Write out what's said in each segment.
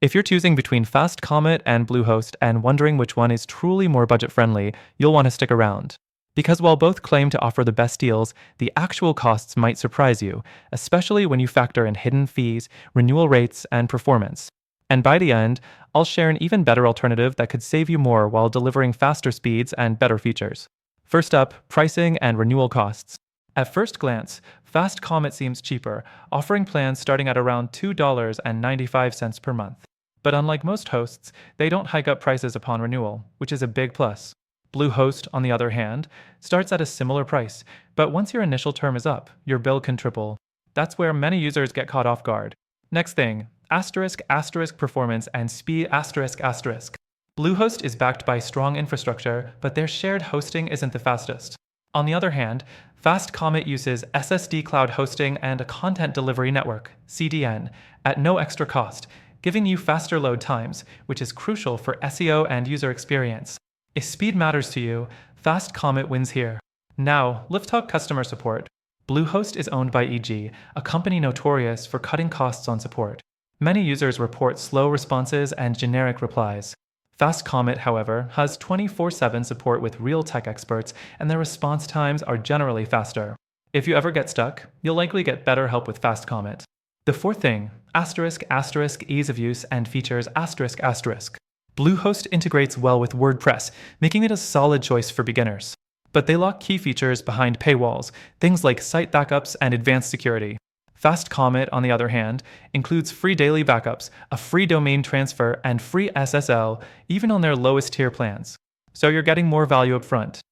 If you're choosing between FastComet and Bluehost and wondering which one is truly more budget-friendly, you'll want to stick around. Because while both claim to offer the best deals, the actual costs might surprise you, especially when you factor in hidden fees, renewal rates, and performance. And by the end, I'll share an even better alternative that could save you more while delivering faster speeds and better features. First up, pricing and renewal costs. At first glance, FastComet seems cheaper, offering plans starting at around $2.95 per month. But unlike most hosts, they don't hike up prices upon renewal, which is a big plus. Bluehost, on the other hand, starts at a similar price, but once your initial term is up, your bill can triple. That's where many users get caught off guard. Next thing, *** performance and speed ***. Bluehost is backed by strong infrastructure, but their shared hosting isn't the fastest. On the other hand, FastComet uses SSD cloud hosting and a content delivery network, CDN, at no extra cost, giving you faster load times, which is crucial for SEO and user experience. If speed matters to you, FastComet wins here. Now, let's talk customer support. Bluehost is owned by EG, a company notorious for cutting costs on support. Many users report slow responses and generic replies. FastComet, however, has 24/7 support with real tech experts, and their response times are generally faster. If you ever get stuck, you'll likely get better help with FastComet. The fourth thing, ***, ease of use and features ***. Bluehost integrates well with WordPress, making it a solid choice for beginners. But they lock key features behind paywalls, things like site backups and advanced security. FastComet, on the other hand, includes free daily backups, a free domain transfer, and free SSL, even on their lowest tier plans. So you're getting more value up front.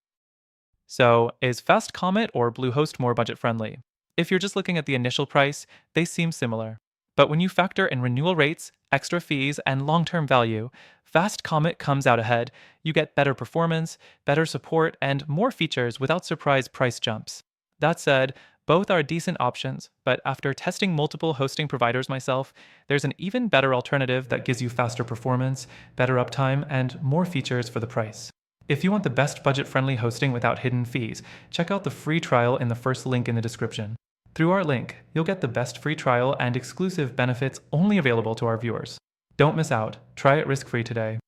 So, is FastComet or Bluehost more budget-friendly? If you're just looking at the initial price, they seem similar. But when you factor in renewal rates, extra fees, and long-term value, FastComet comes out ahead. You get better performance, better support, and more features without surprise price jumps. That said, both are decent options, but after testing multiple hosting providers myself, there's an even better alternative that gives you faster performance, better uptime, and more features for the price. If you want the best budget-friendly hosting without hidden fees, check out the free trial in the first link in the description. Through our link, you'll get the best free trial and exclusive benefits only available to our viewers. Don't miss out. Try it risk-free today.